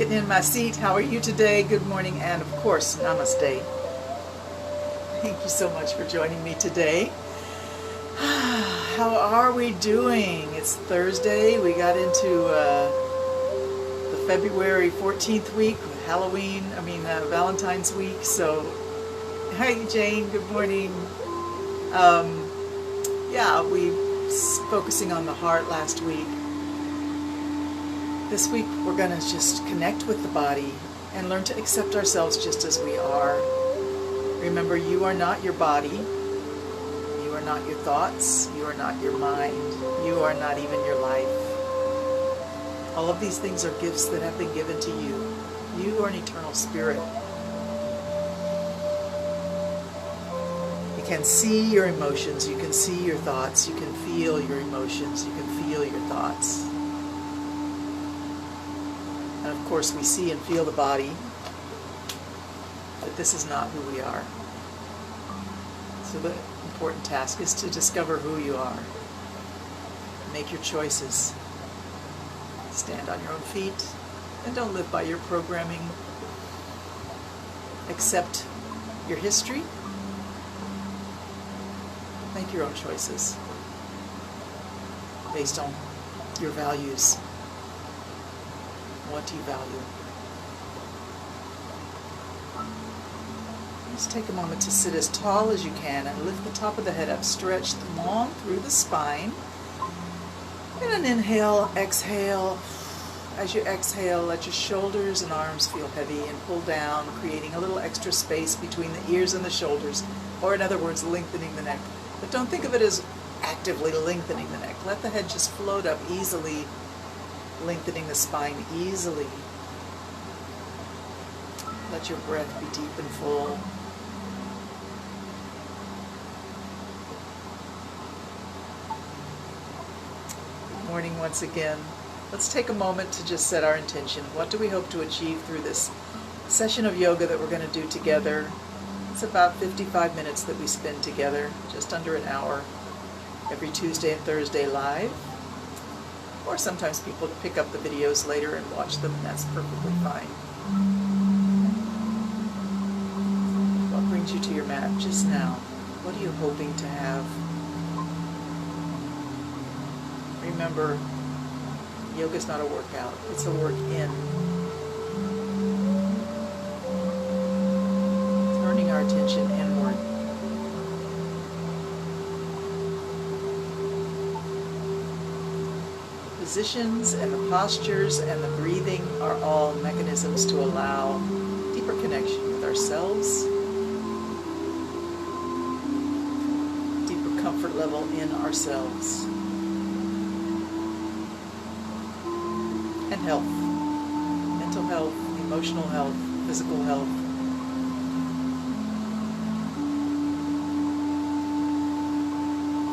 getting in my seat. How are you today? Good morning, and of course, namaste. Thank you so much for joining me today. How are we doing? It's Thursday. We got into the February 14th week, Halloween, Valentine's week. So, hi Jane, good morning. We focusing on the heart last week. This week we're going to just connect with the body and learn to accept ourselves just as we are. Remember, you are not your body. You are not your thoughts. You are not your mind. You are not even your life. All of these things are gifts that have been given to you. You are an eternal spirit. You can see your emotions. You can see your thoughts. You can feel your emotions. You can feel your thoughts. And of course, we see and feel the body, but this is not who we are. So the important task is to discover who you are. Make your choices. Stand on your own feet, and don't live by your programming. Accept your history. Make your own choices based on your values. What do you value? Just take a moment to sit as tall as you can and lift the top of the head up. Stretch long through the spine. And an inhale, exhale. As you exhale, let your shoulders and arms feel heavy and pull down, creating a little extra space between the ears and the shoulders, or in other words, lengthening the neck. But don't think of it as actively lengthening the neck. Let the head just float up easily, lengthening the spine easily. Let your breath be deep and full. Good morning once again. Let's take a moment to just set our intention. What do we hope to achieve through this session of yoga that we're going to do together? It's about 55 minutes that we spend together, just under an hour, every Tuesday and Thursday live. Or sometimes people pick up the videos later and watch them, and that's perfectly fine. What brings you to your mat just now? What are you hoping to have? Remember, yoga's not a workout, it's a work in. Turning our attention inward. Positions and the postures and the breathing are all mechanisms to allow deeper connection with ourselves, deeper comfort level in ourselves, and health, mental health, emotional health, physical health.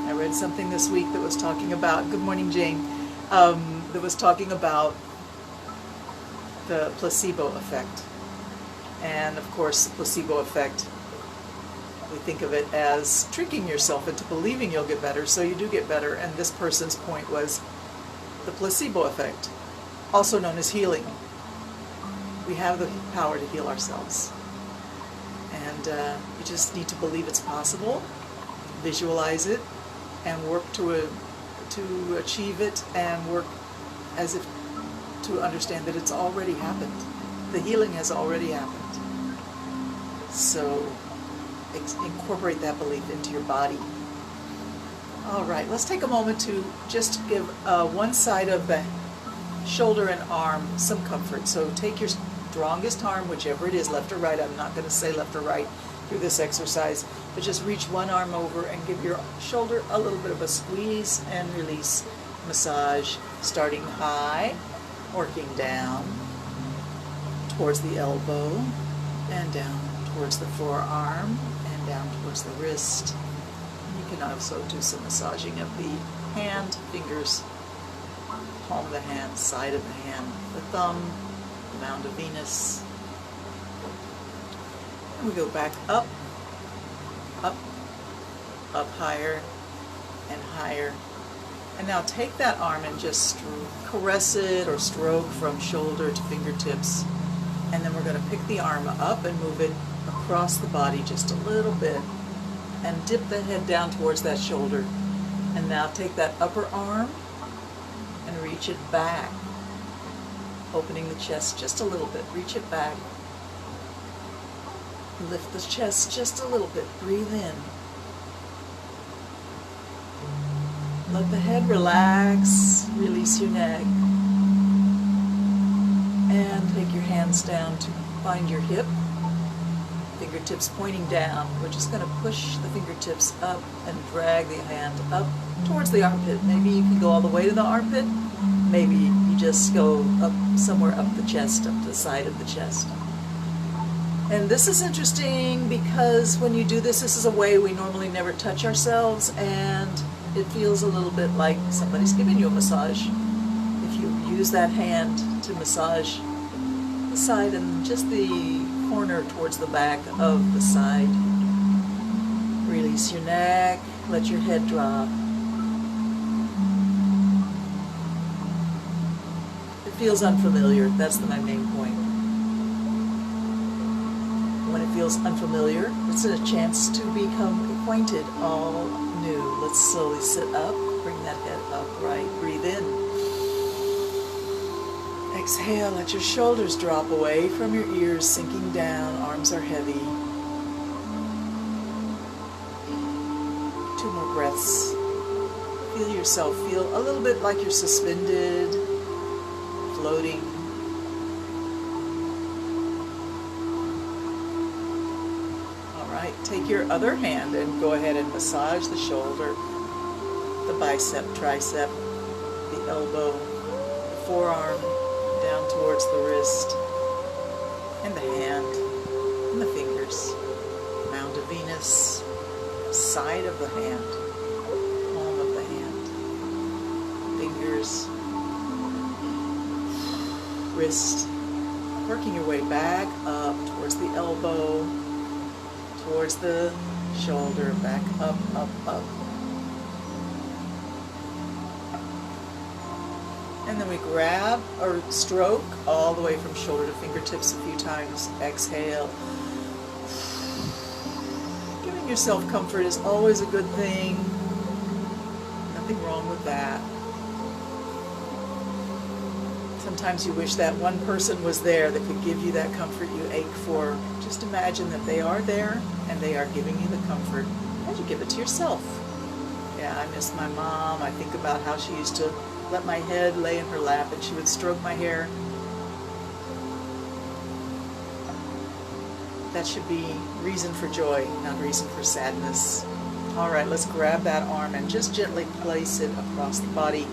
I read something this week that was talking about, good morning Jane, that was talking about the placebo effect. And of course, the placebo effect, we think of it as tricking yourself into believing you'll get better, so you do get better. And this person's point was the placebo effect, also known as healing. We have the power to heal ourselves. And you just need to believe it's possible, visualize it, and work to achieve it, and work as if to understand that it's already happened. The healing has already happened. So incorporate that belief into your body. All right, let's take a moment to just give one side of the shoulder and arm some comfort. So take your strongest arm, whichever it is, left or right. I'm not going to say left or right through this exercise, but just reach one arm over and give your shoulder a little bit of a squeeze and release. Massage, starting high, working down towards the elbow and down towards the forearm and down towards the wrist. You can also do some massaging of the hand, fingers, palm of the hand, side of the hand, the thumb, the mound of Venus. And we go back up, up, up higher and higher, And now take that arm and just caress it or stroke from shoulder to fingertips. And then we're going to pick the arm up and move it across the body just a little bit. And dip the head down towards that shoulder. And now take that upper arm and reach it back. Opening the chest just a little bit. Reach it back. Lift the chest just a little bit. Breathe in. Let the head relax. Release your neck. And take your hands down to find your hip. Fingertips pointing down. We're just going to push the fingertips up and drag the hand up towards the armpit. Maybe you can go all the way to the armpit. Maybe you just go up somewhere up the chest, up the side of the chest. And this is interesting because when you do this, this is a way we normally never touch ourselves, and it feels a little bit like somebody's giving you a massage. If you use that hand to massage the side and just the corner towards the back of the side. Release your neck, let your head drop. It feels unfamiliar, that's my main point. When it feels unfamiliar, it's a chance to become acquainted, all new. Let's slowly sit up, bring that head upright, breathe in. Exhale, let your shoulders drop away from your ears, sinking down, arms are heavy. 2 more breaths. Feel yourself, feel a little bit like you're suspended, floating. Alright, take your other hand and go ahead and massage the shoulder, the bicep, tricep, the elbow, the forearm, down towards the wrist, and the hand, and the fingers, mound of Venus, side of the hand, palm of the hand, fingers, wrist, working your way back up towards the elbow, towards the shoulder, back up, up, up. And then we grab or stroke all the way from shoulder to fingertips a few times. Exhale. Giving yourself comfort is always a good thing. Nothing wrong with that. Sometimes you wish that one person was there that could give you that comfort you ache for. Just imagine that they are there and they are giving you the comfort as you give it to yourself. Yeah, I miss my mom. I think about how she used to let my head lay in her lap and she would stroke my hair. That should be reason for joy, not reason for sadness. All right, let's grab that arm and just gently place it across the body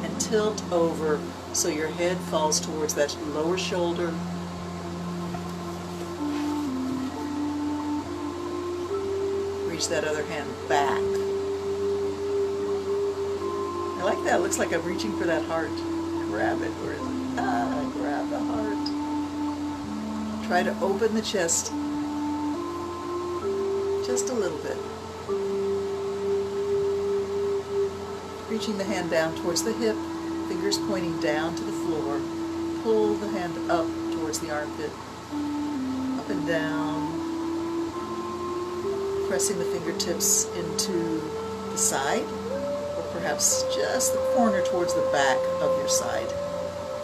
and tilt over so your head falls towards that lower shoulder. Reach that other hand back. I like that. It looks like I'm reaching for that heart. Grab it. Where is it? Grab the heart. Try to open the chest just a little bit. Reaching the hand down towards the hip, fingers pointing down to the floor. Pull the hand up towards the armpit, up and down. Pressing the fingertips into the side. Perhaps just the corner towards the back of your side.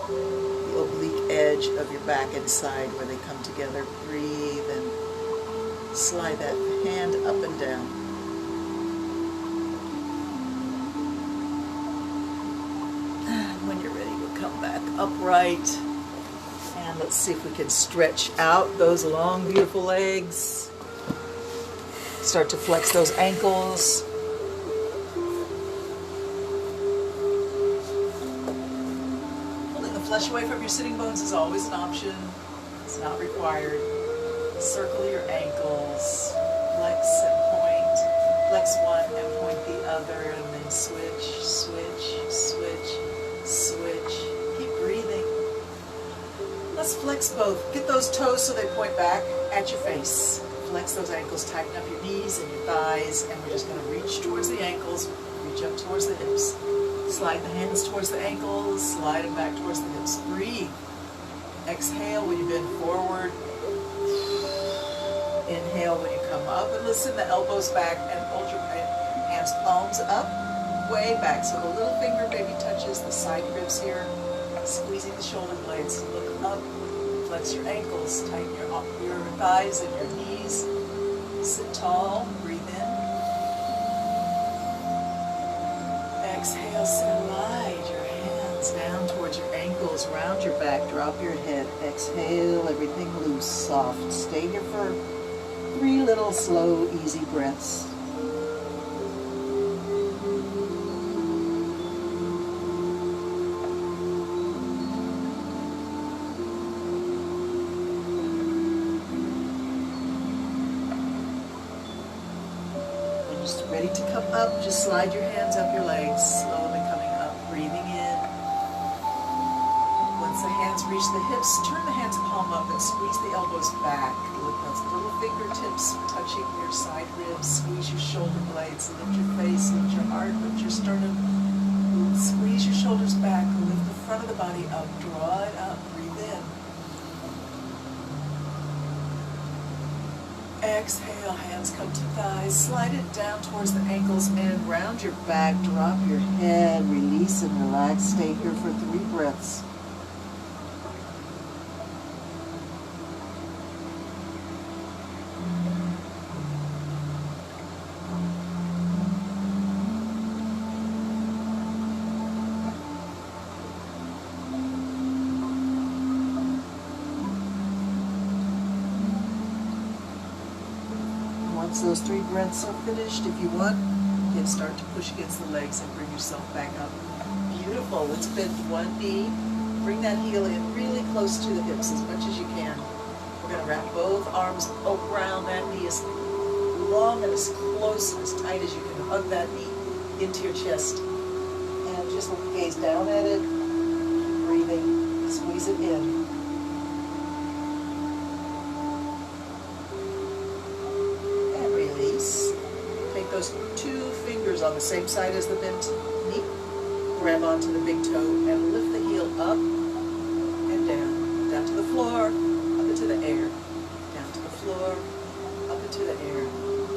The oblique edge of your back and side where they come together. Breathe and slide that hand up and down. And when you're ready, we'll come back upright. And let's see if we can stretch out those long, beautiful legs. Start to flex those ankles. Flesh away from your sitting bones is always an option. It's not required. Circle your ankles. Flex and point. Flex one and point the other, and then switch, switch, switch, switch. Keep breathing. Let's flex both. Get those toes so they point back at your face. Flex those ankles, tighten up your knees and your thighs, and we're just going to reach towards the ankles, reach up towards the hips. Slide the hands towards the ankles, slide them back towards the hips. Breathe. Exhale when you bend forward. Inhale when you come up, and listen, the elbows back, and hold your hands palms up, way back, so the little finger maybe touches the side ribs here, squeezing the shoulder blades. Look up, flex your ankles, tighten your thighs and your knees. Sit tall, breathe in. Exhale, slide your hands down towards your ankles, round your back, drop your head. Exhale, everything loose, soft. Stay here for 3 little slow, easy breaths. When you're ready to come up, just slide your hands up your legs, slowly coming up, breathing in. Once the hands reach the hips, turn the hands palm up and squeeze the elbows back. With those little fingertips touching your side ribs, squeeze your shoulder blades, lift your face, lift your heart, lift your sternum, squeeze your shoulders back, lift the front of the body up, draw it up, breathe in. Exhale, hands come to thighs, slide it down towards the ankles and round your back, drop your head, release and relax, stay here for 3 breaths. Once those 3 breaths are finished, if you want, you can start to push against the legs and bring yourself back up. Beautiful. Let's bend one knee. Bring that heel in really close to the hips as much as you can. We're going to wrap both arms around that knee as long and as close and as tight as you can. Hug that knee into your chest. And just gaze down at it. Breathing. Squeeze it in. Take those 2 fingers on the same side as the bent knee, grab onto the big toe and lift the heel up and down, down to the floor, up into the air, down to the floor, up into the air,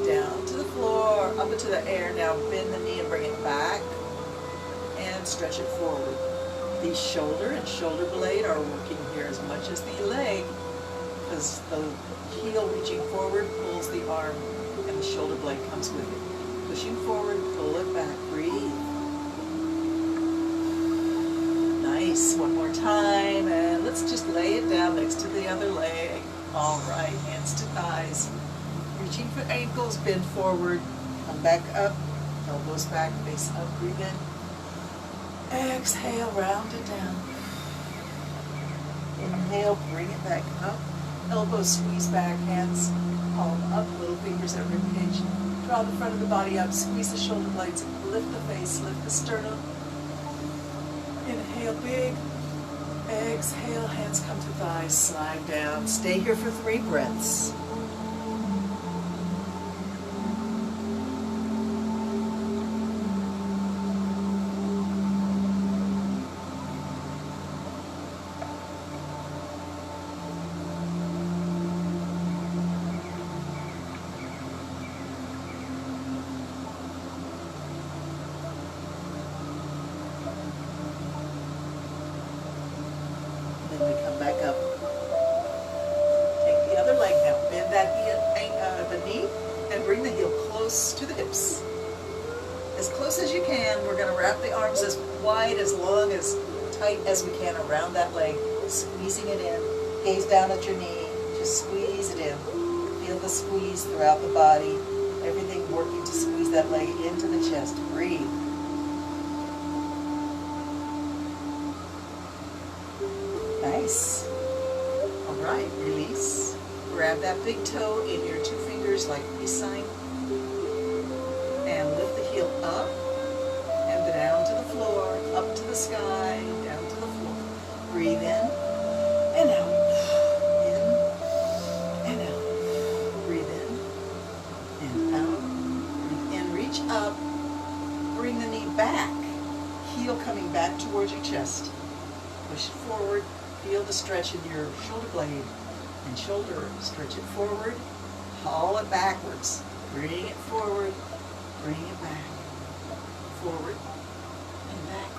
down to the floor, up into the air. Now bend the knee and bring it back and stretch it forward. The shoulder and shoulder blade are working here as much as the leg, because the heel reaching forward pulls the arm and the shoulder blade comes with it. Pushing forward, pull it back, breathe. Nice, one more time, and let's just lay it down next to the other leg. All right, hands to thighs. Reaching for ankles, bend forward, come back up, elbows back, face up, breathe in. Exhale, round it down. Inhale, bring it back up. Elbows squeeze back, hands palm up, little fingers at ribcage. Draw the front of the body up, squeeze the shoulder blades, lift the face, lift the sternum. Inhale big. Exhale, hands come to thighs, slide down. Stay here for 3 breaths. Then we come back up. Take the other leg now. Bend that the knee and bring the heel close to the hips. As close as you can. We're going to wrap the arms as wide, as long, as tight as we can around that leg, squeezing it in. Gaze down at your knee. Just squeeze it in. Feel the squeeze throughout the body. Everything working to squeeze that leg into the chest. Breathe. Nice. All right, release. Grab that big toe in your 2 fingers like peace sign. And lift the heel up and down to the floor, up to the sky, down to the floor. Breathe in and out. In and out. Breathe in and out. Breathe in, reach up. Bring the knee back. Heel stretch it forward. Feel the stretch in your shoulder blade and shoulder. Stretch it forward, haul it backwards. Bring it forward, bring it back. Forward and back.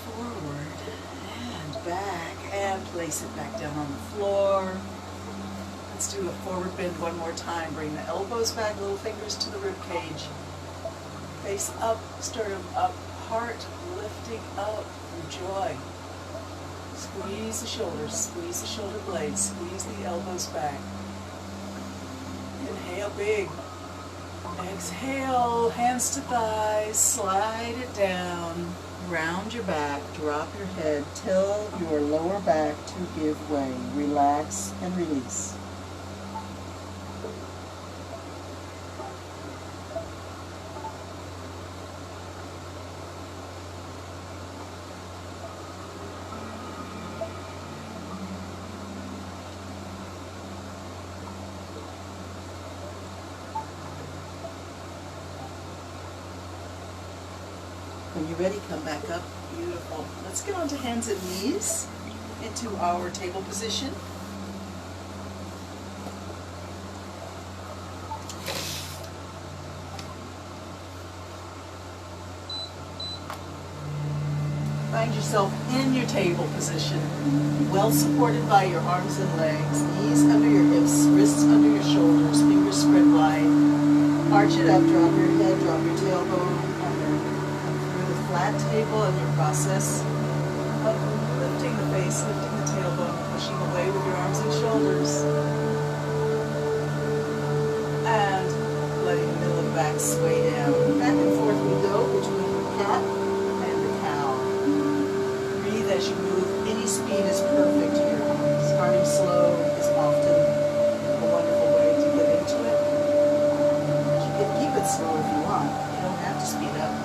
Forward and back. And place it back down on the floor. Let's do a forward bend one more time. Bring the elbows back, little fingers to the rib cage. Face up, sternum up, heart lifting up. Enjoy. Squeeze the shoulders, squeeze the shoulder blades, squeeze the elbows back. Inhale big. Exhale, hands to thighs, slide it down. Round your back, drop your head, tell your lower back to give way. Relax and release. When you're ready, come back up. Beautiful. Let's get onto hands and knees into our table position. Find yourself in your table position, well supported by your arms and legs, knees under your hips, wrists under your shoulders, fingers spread wide. Arch it up, drop your head, drop your tailbone under. Flat table in your process of lifting the face, lifting the tailbone, pushing away with your arms and shoulders, and letting the middle of the back sway down. Back and forth we go between the cat and the cow. Breathe as you move. Any speed is perfect here. Starting slow is often a wonderful way to get into it. You can keep it slow if you want. You don't have to speed up.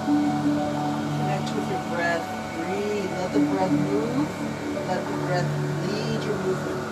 Connect with your breath. Breathe. Let the breath move. Let the breath lead your movement.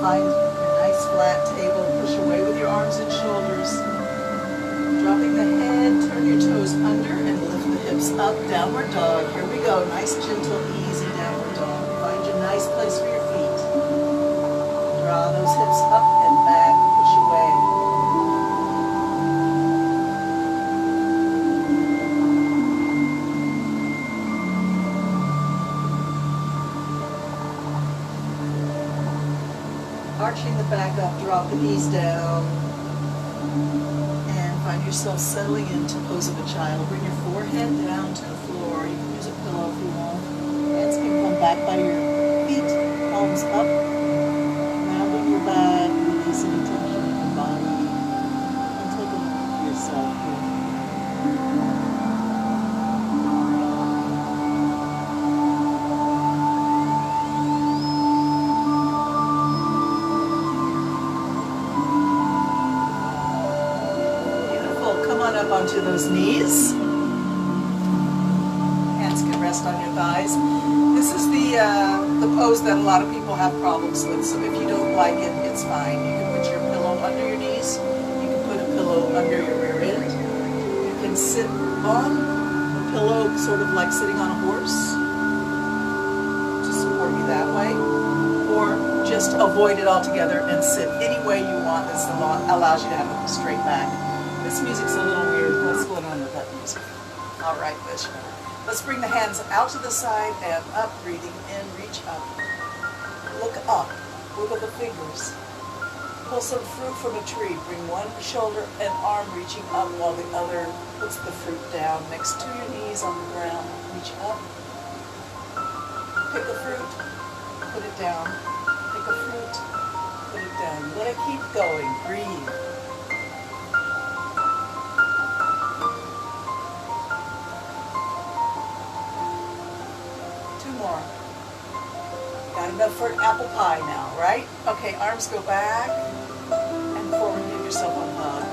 Find a nice flat table. Push away with your arms and shoulders. Dropping the head, turn your toes under and lift the hips up. Downward dog. Here we go. Nice, gentle, easy downward dog. Find your nice place for your feet. Draw those hips up and back. Push away. Arching the back up, drop the knees down, and find yourself settling into pose of a child. Bring your forehead down to the floor. You can use a pillow if you want. Hands can come back by your feet, palms up, rounding your back, releasing the tension of your body, and take a look at yourself here. Up onto those knees. Hands can rest on your thighs. This is the pose that a lot of people have problems with, so if you don't like it, it's fine. You can put your pillow under your knees. You can put a pillow under your rear end. You can sit on the pillow, sort of like sitting on a horse, to support you that way, or just avoid it altogether and sit any way you want that allows you to have a straight back. This music's a little weird. What's going on with that music? All right, let's bring the hands out to the side and up. Breathing in, reach up. Look up. Wiggle the fingers. Pull some fruit from a tree. Bring one shoulder and arm reaching up while the other puts the fruit down next to your knees on the ground. Reach up. Pick a fruit. Put it down. Pick a fruit. Put it down. Let it keep going. Breathe. enough for an apple pie now, right? Okay, arms go back and forward. Give yourself a hug.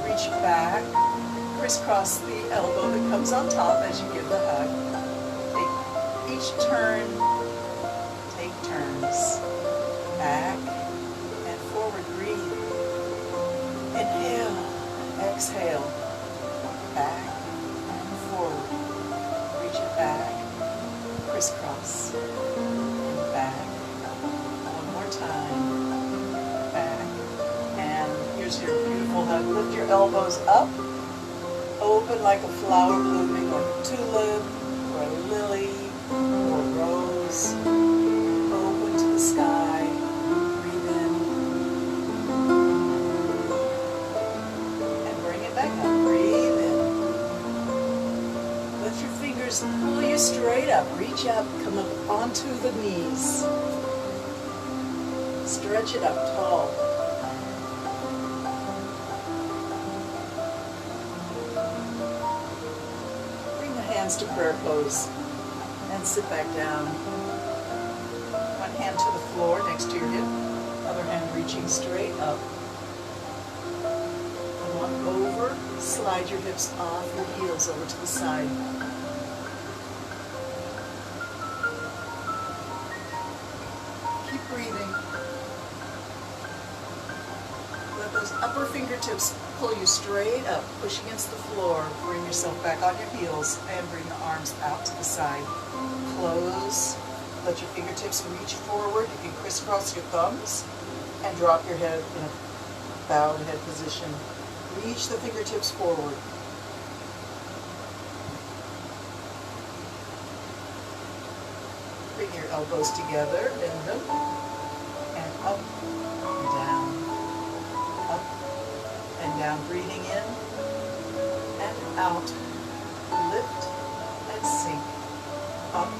Reach back. Crisscross the elbow that comes on top as you give the hug. Take each turn. Take turns. Back and forward. Breathe. Inhale. Exhale. Back and forward. Reach it back. Crisscross. And back. One more time. Back. And here's your beautiful hug. Lift your elbows up. Open like a flower blooming, or a tulip, or a lily, or a rose. Open to the sky. Breathe in. And bring it back up. Breathe in. Lift your fingers, pull you straight up. Reach up, come up onto the knees. Stretch it up tall. To prayer pose and sit back down. One hand to the floor next to your hip, other hand reaching straight up. And one over, slide your hips off your heels over to the side. Keep breathing. Let those upper fingertips pull you straight up, push against the floor, bring yourself back on your heels, and bring the arms out to the side. Close, let your fingertips reach forward. You can crisscross your thumbs and drop your head in a bowed head position. Reach the fingertips forward. Bring your elbows together, bend them, and up and down. Up and down, breathing in and out. Lift and sink. Up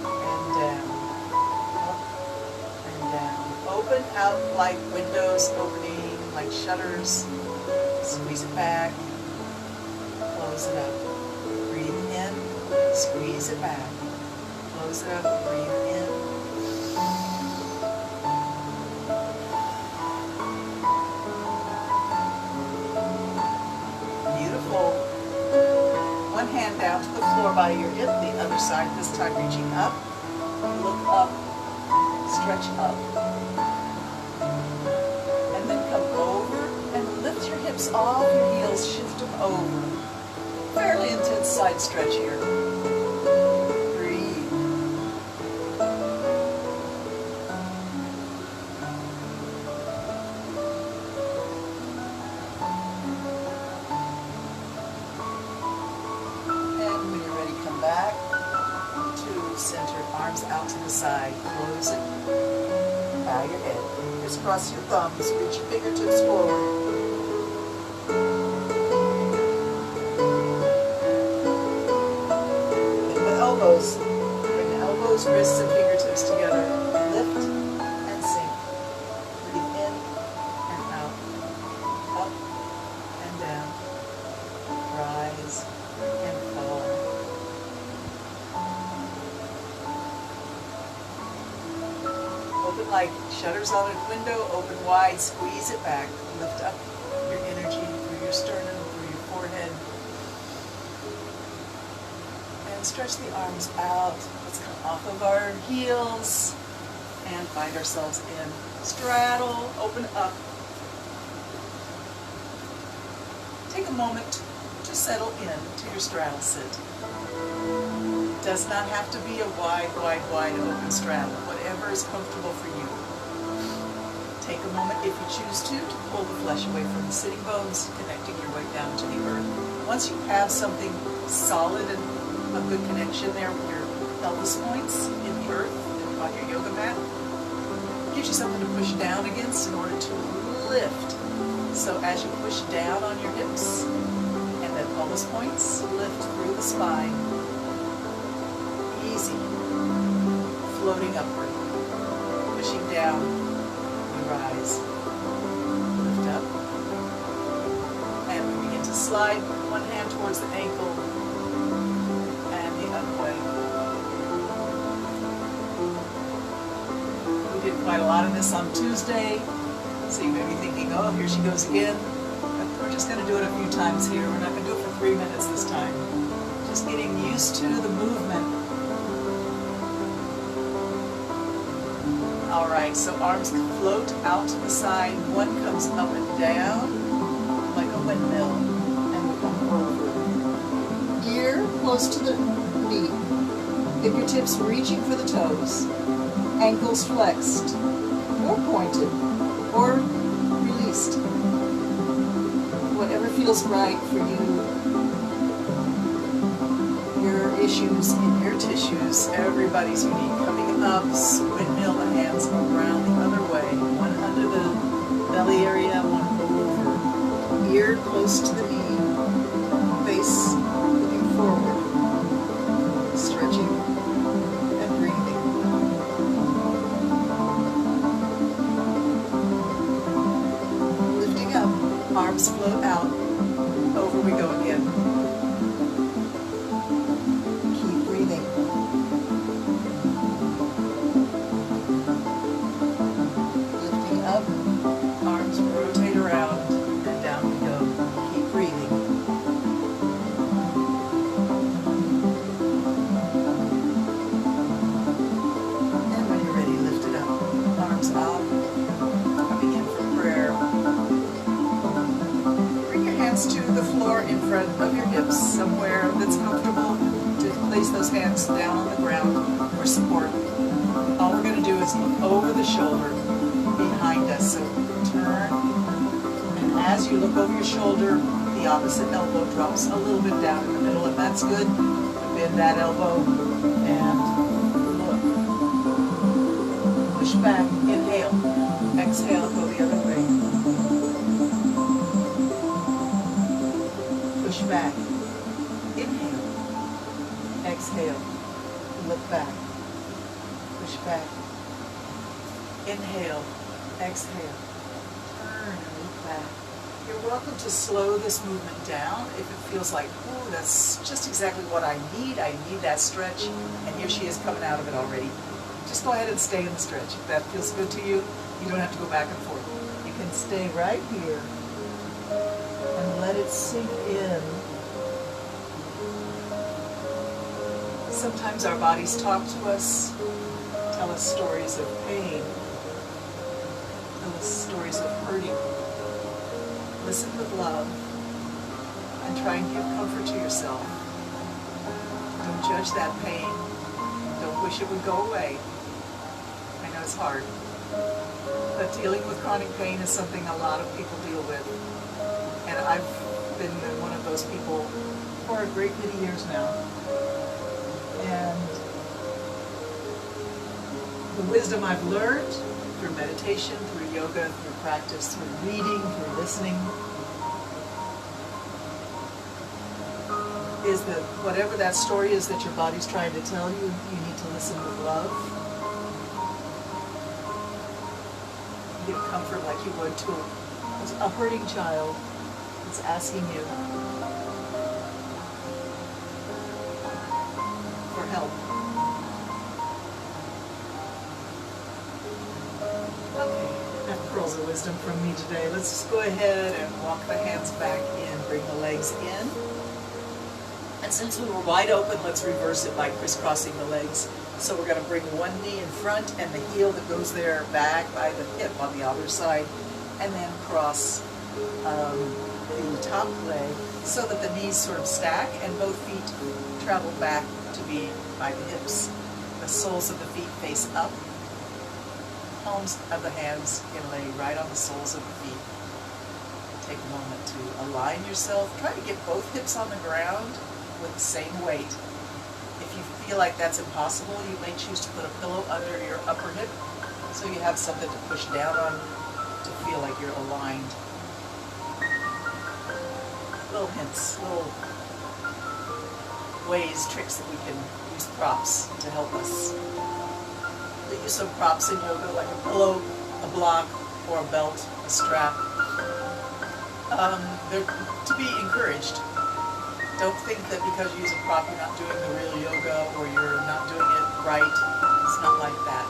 and down. Up and down. Open out like windows opening, like shutters. Squeeze it back. Close it up. Breathe in. Squeeze it back. Close it up. Breathe in. One hand down to the floor by your hip, the other side this time reaching up. Look up, stretch up. And then come over and lift your hips off your heels, shift them over. Fairly intense side stretch here. Breathe. Back to center, arms out to the side. Close it. Bow your head. Crisscross your thumbs. Reach your fingertips forward. Bend the elbows. Bring the elbows, wrists, and fingertips together. Lift and sink. Breathe in and out. Up and down. Rise and fall. Open like shutters on a window, open wide, squeeze it back, lift up your energy through your sternum, through your forehead, and stretch the arms out. Let's come off of our heels and find ourselves in straddle, open up. Take a moment to settle in to your straddle sit. Does not have to be a wide open straddle, whatever is comfortable for you. Take a moment, if you choose to pull the flesh away from the sitting bones, connecting your way down to the earth. Once you have something solid and a good connection there with your pelvis points in the earth and on your yoga mat, it gives you something to push down against in order to lift. So as you push down on your hips and the pelvis points, lift through the spine. Easy, floating upward, pushing down, we rise, lift up, and we begin to slide one hand towards the ankle and the other way. did quite a lot of this on Tuesday, so you may be thinking, oh, here she goes again. But we're just going to do it a few times here. We're not going to do it for 3 minutes this time. Just getting used to the movement. All right, so arms can float out to the side. One comes up and down like a windmill, and we come over. Ear close to the knee. Fingertips reaching for the toes. Ankles flexed, or pointed, or released. Whatever feels right for you. Your issues in your tissues, everybody's unique. Coming up, windmill the hands around the other way. One under the belly area, one over. Ear close to the knee. Face looking forward. Stretching and breathing. Lifting up, arms float out. Over we go again. To the floor in front of your hips, somewhere that's comfortable to place those hands down on the ground for support. All we're going to do is look over the shoulder behind us. So turn, and as you look over your shoulder, the opposite elbow drops a little bit down in the middle, and that's good. Bend that elbow and look. Push back, inhale, exhale, go the other way. Push back, inhale, exhale, look back, push back, inhale, exhale, turn and look back. You're welcome to slow this movement down if it feels like, ooh, that's just exactly what I need that stretch, and here she is coming out of it already. Just go ahead and stay in the stretch. If that feels good to you, you don't have to go back and forth. You can stay right here and let it sink in. Sometimes our bodies talk to us, tell us stories of pain, tell us stories of hurting. Listen with love and try and give comfort to yourself. Don't judge that pain. Don't wish it would go away. I know it's hard, but dealing with chronic pain is something a lot of people deal with. And I've been one of those people for a great many years now. And the wisdom I've learned through meditation, through yoga, through practice, through reading, through listening, is that whatever that story is that your body's trying to tell you, you need to listen with love. Give comfort like you would to a hurting child. It's asking you for help. Okay, enough pearls of wisdom from me today. Let's just go ahead and walk the hands back in, bring the legs in. And since we were wide open, let's reverse it by crisscrossing the legs. So we're going to bring one knee in front and the heel that goes there back by the hip on the other side, and then cross the top leg so that the knees sort of stack and both feet travel back to be by the hips. The soles of the feet face up. Palms of the hands can lay right on the soles of the feet. Take a moment to align yourself. Try to get both hips on the ground with the same weight. If you feel like that's impossible, you may choose to put a pillow under your upper hip so you have something to push down on to feel like you're aligned. Little hints, little ways, tricks that we can use props to help us. The use of props in yoga, like a pillow, a block, or a belt, a strap, they're to be encouraged. Don't think that because you use a prop you're not doing the real yoga or you're not doing it right. It's not like that.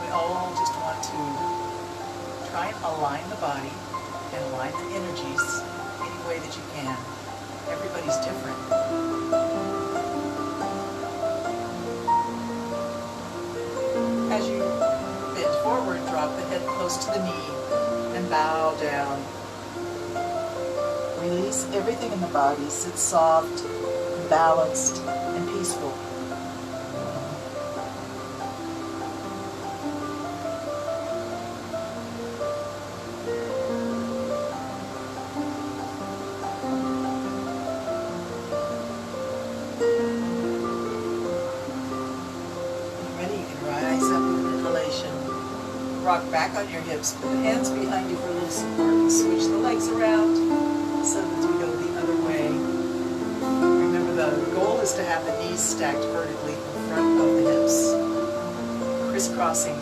We all just want to try and align the body and align the energies any way that you can. Everybody's different. As you bend forward, drop the head close to the knee and bow down. Release everything in the body. Sit soft, balanced, and peaceful. Rock back on your hips, put the hands behind you for a little support, and switch the legs around so that we go the other way. Remember, the goal is to have the knees stacked vertically in front of the hips, crisscrossing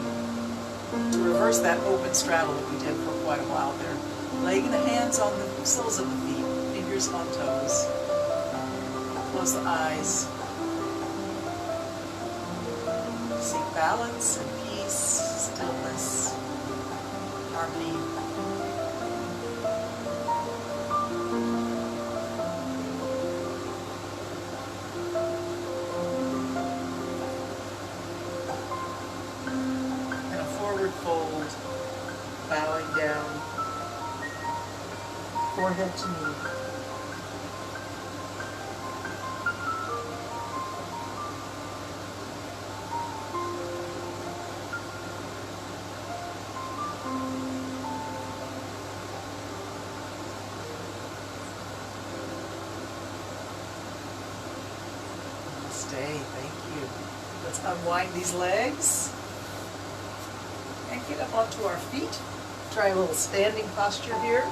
to reverse that open straddle that we did for quite a while there. Laying the hands on the soles of the feet, fingers on toes. Close the eyes. Seek balance and peace. Stillness, harmony. And a forward fold, bowing down, forehead to knee. Thank you. Let's unwind these legs and get up onto our feet. Try a little standing posture here.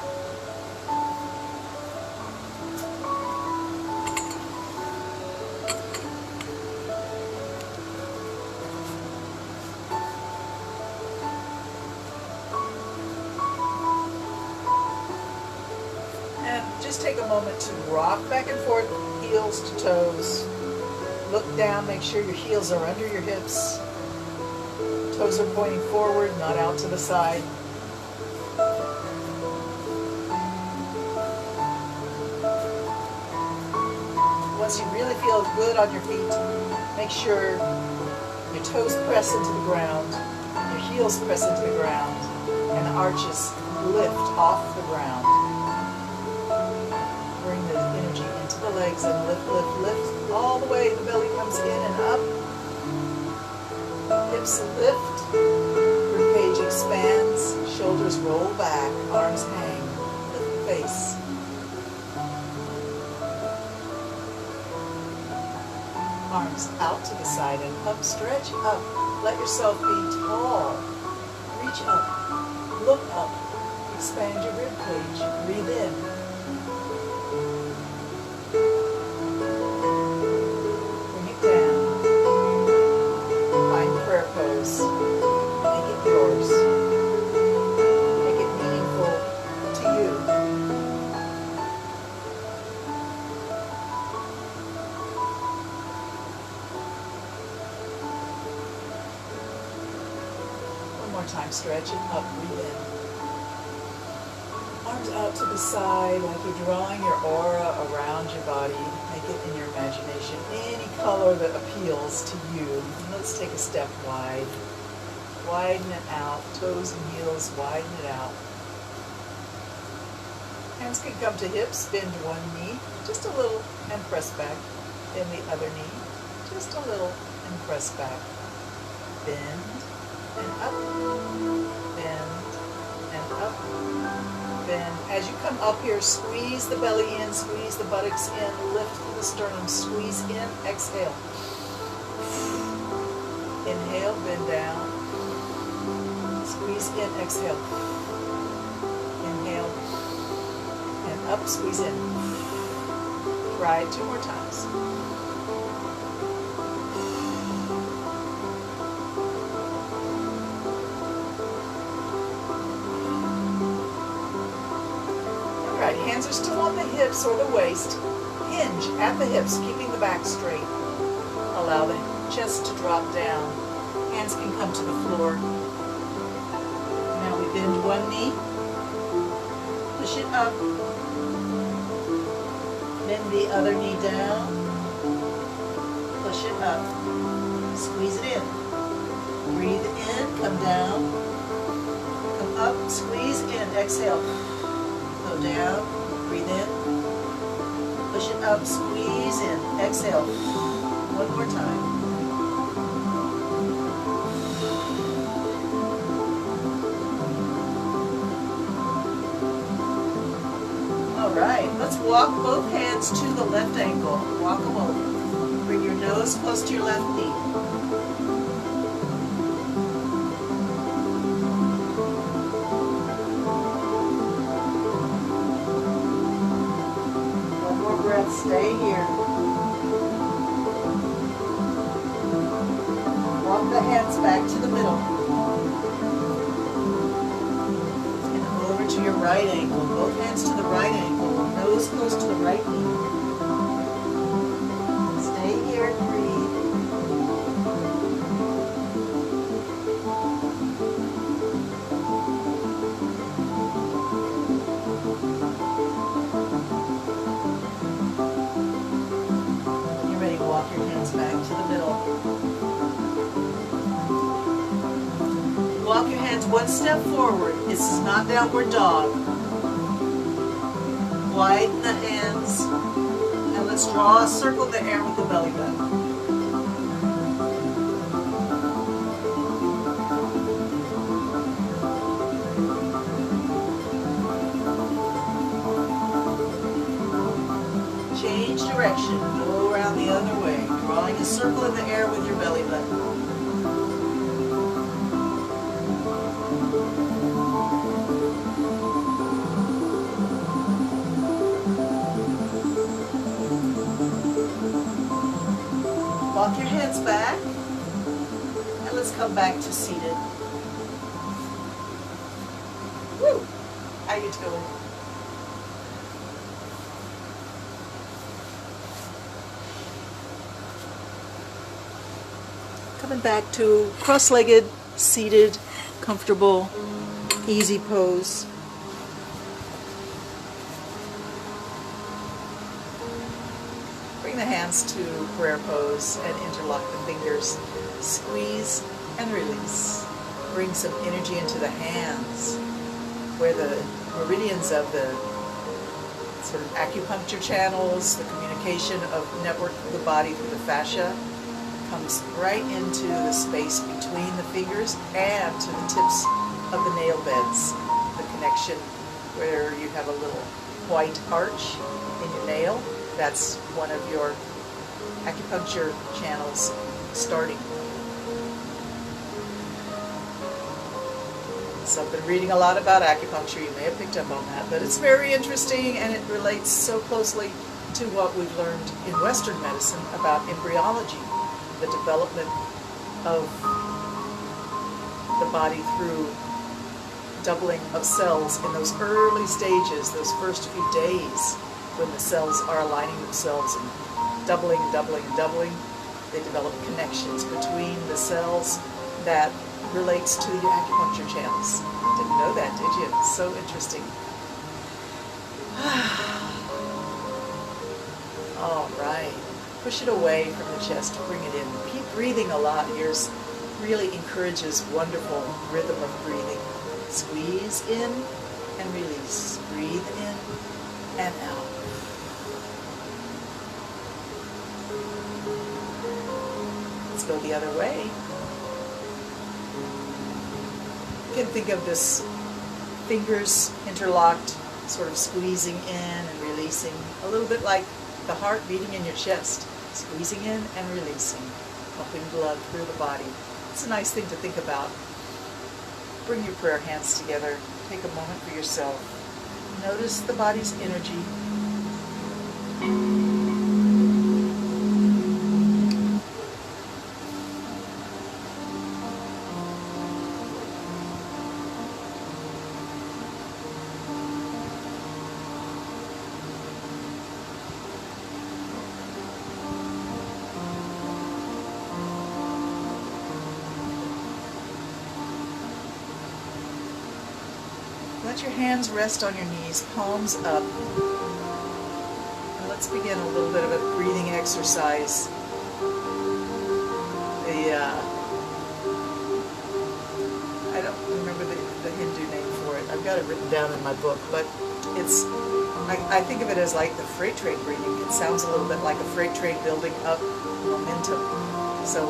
And just take a moment to rock back and forth, heels to toes. Look down, make sure your heels are under your hips. Toes are pointing forward, not out to the side. Once you really feel good on your feet, make sure your toes press into the ground, your heels press into the ground, and the arches lift off the ground. Bring the energy into the legs and lift, lift, lift. All the way, the belly comes in and up. Hips lift. Ribcage expands. Shoulders roll back. Arms hang. Lift the face. Arms out to the side and up. Stretch up. Let yourself be tall. Reach up. Look up. Expand your ribcage. Breathe in. Make it yours. Make it meaningful to you. One more time, stretch it up, breathe in. Arms out to the side like you're drawing your aura around your body. Make it in your imagination any color that appeals to you. And let's take a step wide. Widen it out, toes and heels, widen it out. Hands can come to hips, bend one knee, just a little, and press back. Bend the other knee, just a little, and press back. Bend, and up, bend, and up, bend. As you come up here, squeeze the belly in, squeeze the buttocks in, lift the sternum, squeeze in, exhale. Inhale, bend down. Squeeze in, exhale. Inhale. And up, squeeze in. Try it 2 more times. All right, hands are still on the hips or the waist. Hinge at the hips, keeping the back straight. Allow the chest to drop down. Hands can come to the floor. Bend one knee. Push it up. Bend the other knee down. Push it up. Squeeze it in. Breathe in, come down. Come up, squeeze in, exhale. Go down, breathe in. Push it up, squeeze in, exhale. One more time. All right, let's walk both hands to the left ankle. Walk them over. Bring your nose close to your left knee. One more breath, stay here. Walk the hands back to the middle. And over to your right ankle. Both hands to the right ankle. Nose close to the right knee. Stay here and breathe. When you're ready, walk your hands back to the middle. Walk your hands one step forward. This is not downward dog. Widen the hands, and let's draw a circle in the air with the belly button. Change direction, go around the other way, drawing a circle in the air with your belly button. Walk your hands back, and let's come back to seated. Woo! How you doing? Coming back to cross-legged, seated, comfortable, easy pose. Bring the hands to prayer pose and interlock the fingers. Squeeze and release. Bring some energy into the hands where the meridians of the sort of acupuncture channels, the communication of network of the body through the fascia comes right into the space between the fingers and to the tips of the nail beds. The connection where you have a little white arch in your nail. That's one of your acupuncture channels starting. So I've been reading a lot about acupuncture. You may have picked up on that, but it's very interesting and it relates so closely to what we've learned in Western medicine about embryology, the development of the body through doubling of cells in those early stages, those first few days when the cells are aligning themselves and doubling and doubling and doubling. They develop connections between the cells that relates to the acupuncture channels. Didn't know that, did you? It's so interesting. All right. Push it away from the chest, bring it in. Keep breathing a lot. Yours really encourages wonderful rhythm of breathing. Squeeze in and release. Breathe in and out. Let's go the other way. You can think of this fingers interlocked, sort of squeezing in and releasing, a little bit like the heart beating in your chest, squeezing in and releasing, pumping blood through the body. It's a nice thing to think about. Bring your prayer hands together. Take a moment for yourself. Notice the body's energy. let your hands rest on your knees, palms up. And let's begin a little bit of a breathing exercise. I don't remember the Hindu name for it. I've got it written down in my book, but it's, I think of it as like the freight train breathing. It sounds a little bit like a freight train building up momentum. So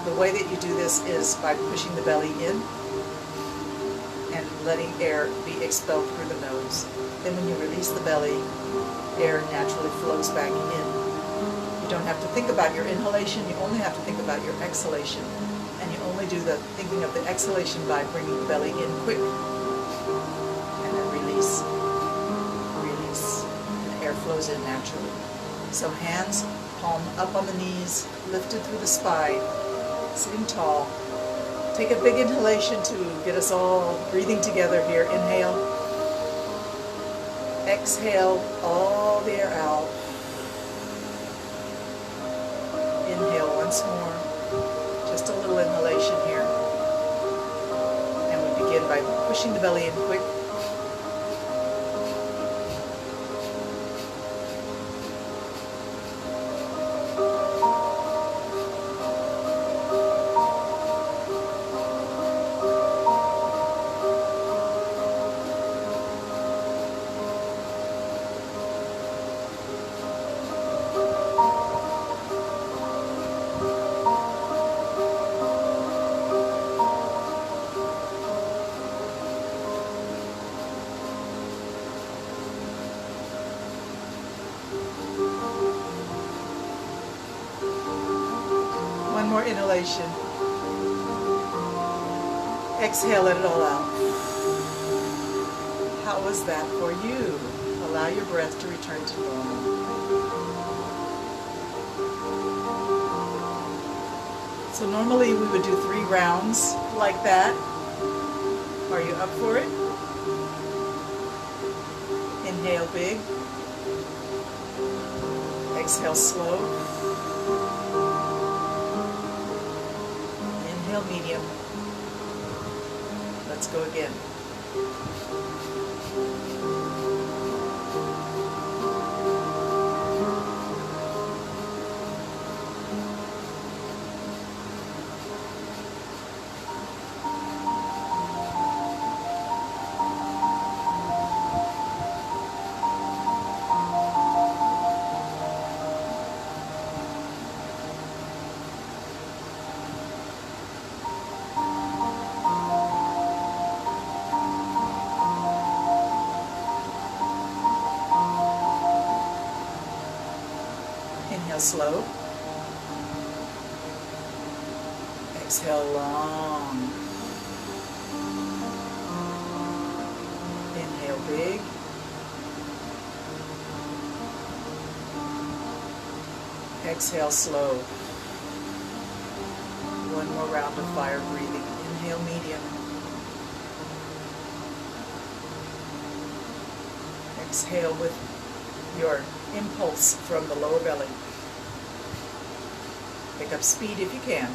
the way that you do this is by pushing the belly in and letting air be expelled through the nose. Then when you release the belly, air naturally flows back in. You don't have to think about your inhalation, you only have to think about your exhalation. And you only do the thinking of the exhalation by bringing the belly in quick. And then release, release, and air flows in naturally. So hands, palm up on the knees, lifted through the spine, sitting tall. Take a big inhalation to get us all breathing together here. Inhale. Exhale all the air out. Inhale once more. Just a little inhalation here. And we begin by pushing the belly in quick. One more inhalation. Exhale, let it all out. How was that for you? Allow your breath to return to normal. So normally we would do 3 rounds like that. Are you up for it? Inhale big. Exhale slow. Inhale medium. Let's go again. Inhale slow. Exhale long. Inhale big. Exhale slow. One more round of fire breathing. Inhale medium. Exhale with your impulse from the lower belly. Pick up speed if you can.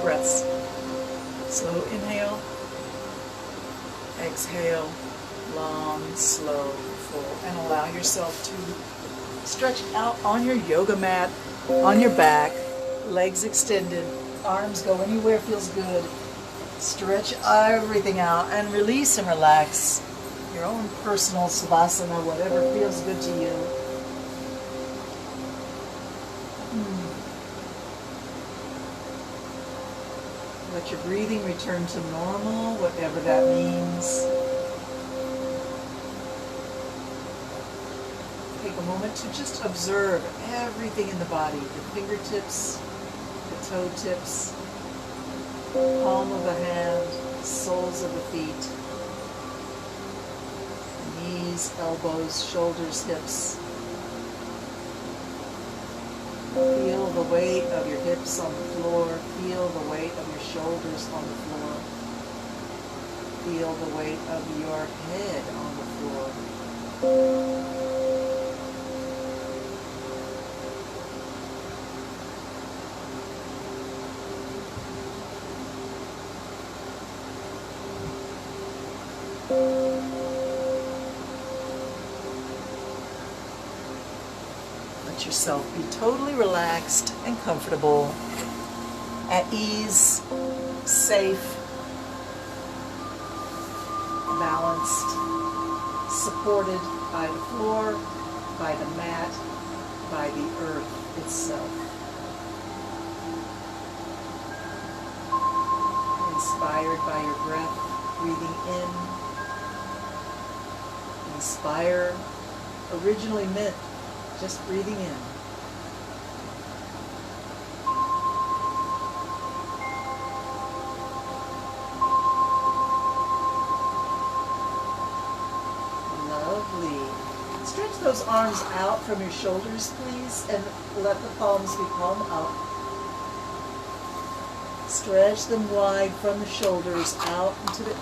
Breaths. Slow inhale, exhale, long, slow, full, and allow yourself to stretch out on your yoga mat, on your back, legs extended, arms go anywhere feels good. Stretch everything out and release and relax. Your own personal savasana, whatever feels good to you. Let your breathing return to normal, whatever that means. Take a moment to just observe everything in the body, the fingertips, the toe tips, palm of the hand, soles of the feet, knees, elbows, shoulders, hips. Feel the weight of your hips on the floor. Feel the weight of your shoulders on the floor. Feel the weight of your head on the floor. Let yourself be totally relaxed and comfortable, at ease, safe, balanced, supported by the floor, by the mat, by the earth itself. Inspired by your breath, breathing in. Inspire originally meant just breathing in. Lovely. Stretch those arms out from your shoulders, please, and let the palms be palm up. Stretch them wide from the shoulders out into the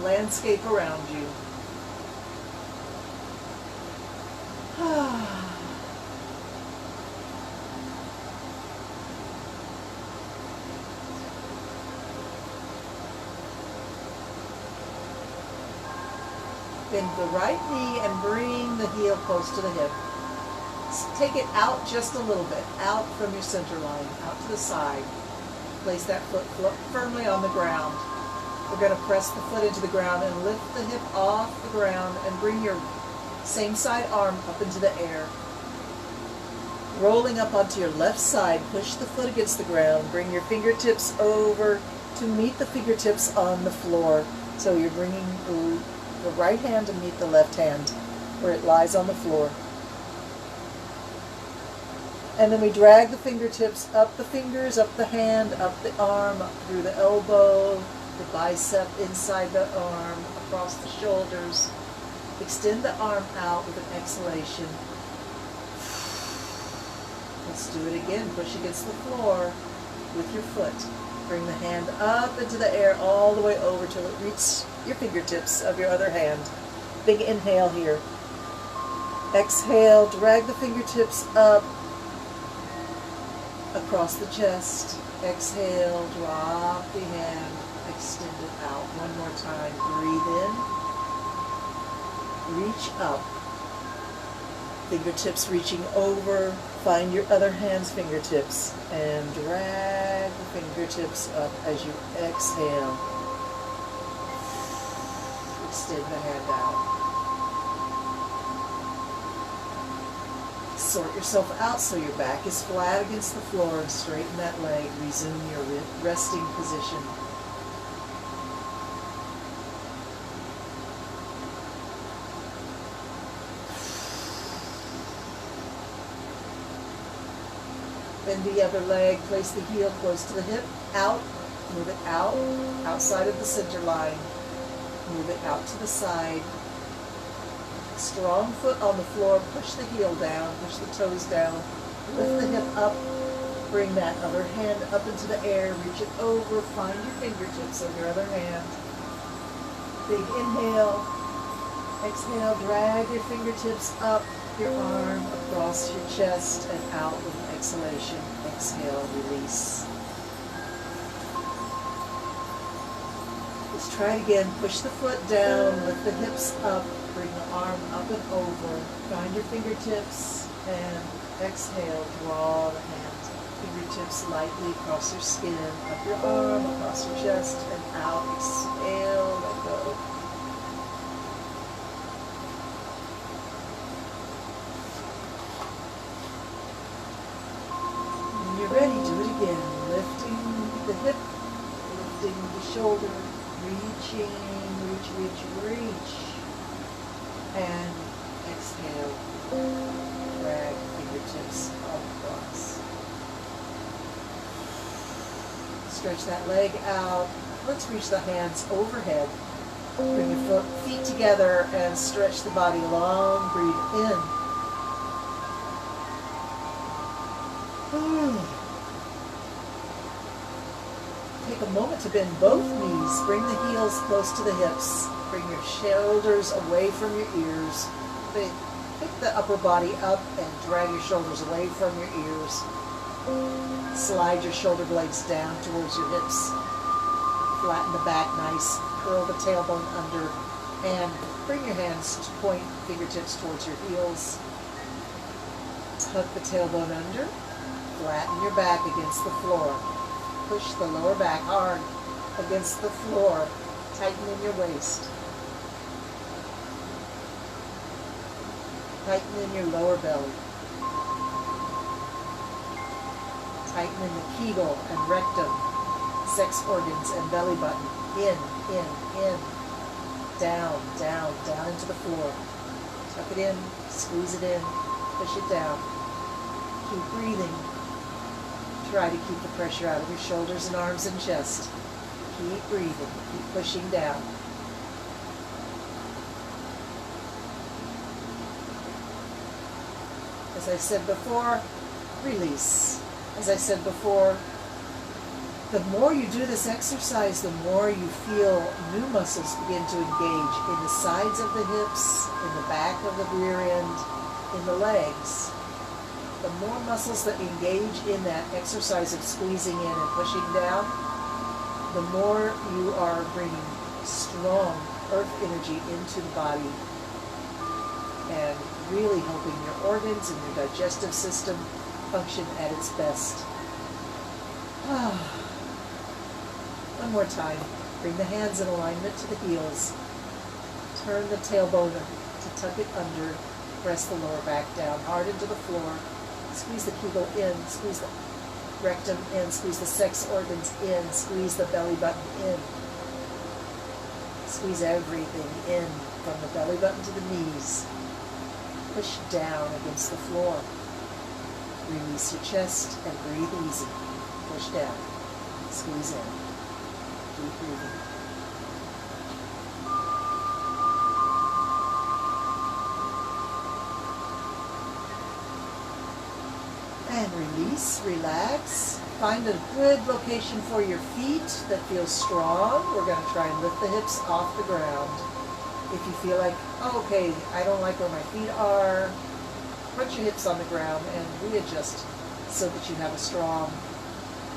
landscape around you. Bend the right knee and bring the heel close to the hip. Take it out just a little bit, out from your center line, out to the side. Place that foot firmly on the ground. We're going to press the foot into the ground and lift the hip off the ground and bring your same side arm up into the air. Rolling up onto your left side, push the foot against the ground. Bring your fingertips over to meet the fingertips on the floor. So you're bringing the right hand to meet the left hand where it lies on the floor. And then we drag the fingertips up the fingers, up the hand, up the arm, up through the elbow, the bicep, inside the arm, across the shoulders. Extend the arm out with an exhalation. Let's do it again. Push against the floor with your foot. Bring the hand up into the air all the way over till it reaches your fingertips of your other hand. Big inhale here. Exhale, drag the fingertips up across the chest. Exhale, drop the hand, extend it out. One more time. Breathe in. Reach up. Fingertips reaching over. Find your other hand's fingertips and drag the fingertips up as you exhale. Extend the hand out. Sort yourself out so your back is flat against the floor and straighten that leg. Resume your resting position. Bend the other leg, place the heel close to the hip, out, move it out, outside of the center line. Move it out to the side. Strong foot on the floor, push the heel down, push the toes down, lift the hip up, bring that other hand up into the air, reach it over, find your fingertips of your other hand. Big inhale, exhale, drag your fingertips up your arm across your chest and out with an exhalation. Exhale, release. Let's try it again. Push the foot down, lift the hips up, bring the arm up and over. Find your fingertips and exhale, draw the hands. Fingertips lightly across your skin, up your arm, across your chest, and out. Exhale, let go. When you're ready, do it again. Lifting the hip, lifting the shoulder, reaching, reach. And exhale, drag fingertips across. Stretch that leg out. Let's reach the hands overhead. Bring your feet together and stretch the body long. Breathe in. Take a moment to bend both knees. Bring the heels close to the hips. Bring your shoulders away from your ears. Pick the upper body up and drag your shoulders away from your ears. Slide your shoulder blades down towards your hips. Flatten the back nice. Curl the tailbone under. And bring your hands to point fingertips towards your heels. Tuck the tailbone under. Flatten your back against the floor. Push the lower back hard against the floor. Tighten in your waist. Tighten in your lower belly. Tighten in the Kegel and rectum, sex organs and belly button. In. Down, down, down into the floor. Tuck it in, squeeze it in, push it down. Keep breathing. Try to keep the pressure out of your shoulders and arms and chest. Keep breathing, keep pushing down. As I said before, release. As I said before, the more you do this exercise, the more you feel new muscles begin to engage in the sides of the hips, in the back of the rear end, in the legs. The more muscles that engage in that exercise of squeezing in and pushing down, the more you are bringing strong earth energy into the body and really helping your organs and your digestive system function at its best. One more time. Bring the hands in alignment to the heels. Turn the tailbone to tuck it under. Press the lower back down hard into the floor. Squeeze the Kegel in. Squeeze the rectum in. Squeeze the sex organs in. Squeeze the belly button in. Squeeze everything in from the belly button to the knees. Push down against the floor. Release your chest and breathe easy. Push down. Squeeze in. Keep breathing. And release, relax. Find a good location for your feet that feels strong. We're going to try and lift the hips off the ground. If you feel like, oh, okay, I don't like where my feet are, put your hips on the ground and readjust so that you have a strong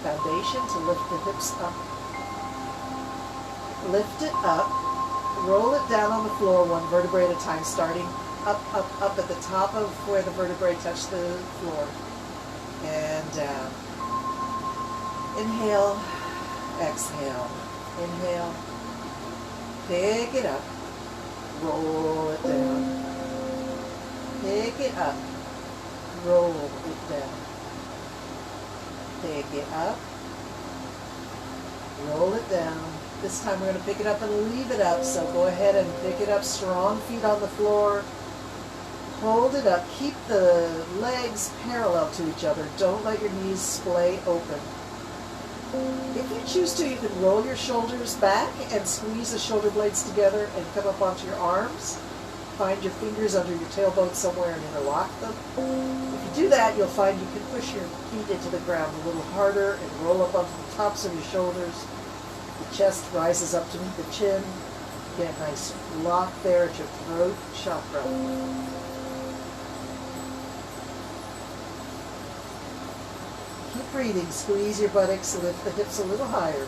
foundation to lift the hips up. Lift it up, roll it down on the floor one vertebrae at a time, starting up at the top of where the vertebrae touch the floor. And down. Inhale, exhale. Inhale, pick it up, roll it down. Pick it up, roll it down. Pick it up, roll it down. This time we're going to pick it up and leave it up, so go ahead and pick it up, strong feet on the floor. Hold it up, keep the legs parallel to each other. Don't let your knees splay open. If you choose to, you can roll your shoulders back and squeeze the shoulder blades together and come up onto your arms. Find your fingers under your tailbone somewhere and interlock them. If you do that, you'll find you can push your feet into the ground a little harder and roll up onto the tops of your shoulders. The chest rises up to meet the chin. Get a nice lock there at your throat chakra. Keep breathing. Squeeze your buttocks. Lift the hips a little higher.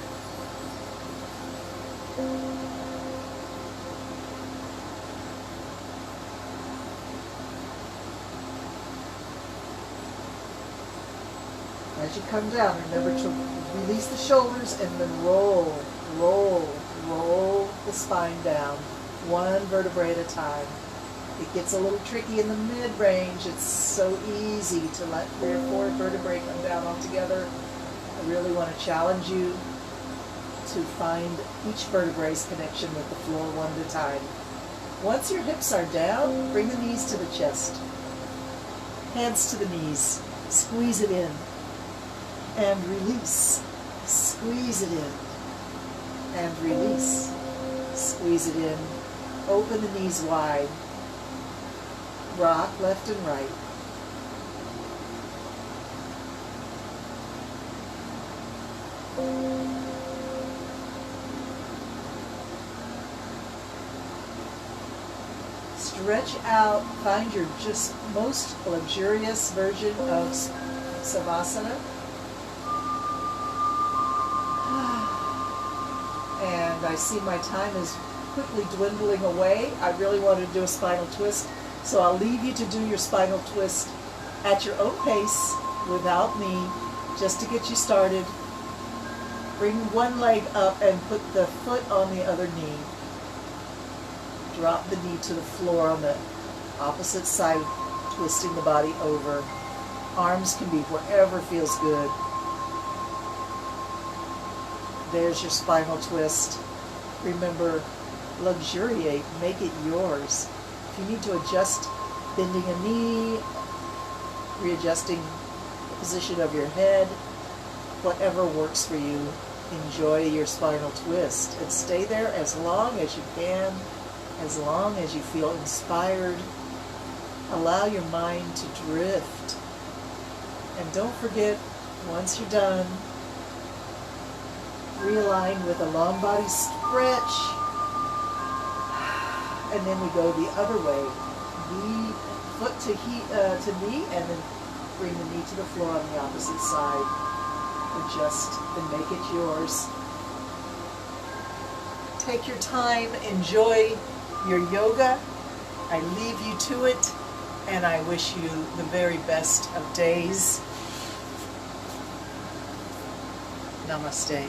As you come down, remember to release the shoulders and then roll the spine down, one vertebrae at a time. It gets a little tricky in the mid-range. It's so easy to let 3 or 4 vertebrae come down all together. I really want to challenge you to find each vertebrae's connection with the floor one at a time. Once your hips are down, bring the knees to the chest. Hands to the knees. Squeeze it in. And release. Squeeze it in. And release. Squeeze it in. Open the knees wide. Rock left and right. Stretch out, find your just most luxurious version of Savasana. And I see my time is quickly dwindling away. I really wanted to do a spinal twist, so I'll leave you to do your spinal twist at your own pace without me, just to get you started. Bring one leg up and put the foot on the other knee. Drop the knee to the floor on the opposite side, twisting the body over. Arms can be wherever feels good. There's your spinal twist. Remember, luxuriate, make it yours. If you need to adjust, bending a knee, readjusting the position of your head, whatever works for you, enjoy your spinal twist and stay there as long as you can, as long as you feel inspired. Allow your mind to drift. And don't forget, once you're done, realign with a long body stretch. And then we go the other way. Knee, foot to knee, and then bring the knee to the floor on the opposite side. Adjust and make it yours. Take your time, enjoy your yoga. I leave you to it, and I wish you the very best of days. Namaste.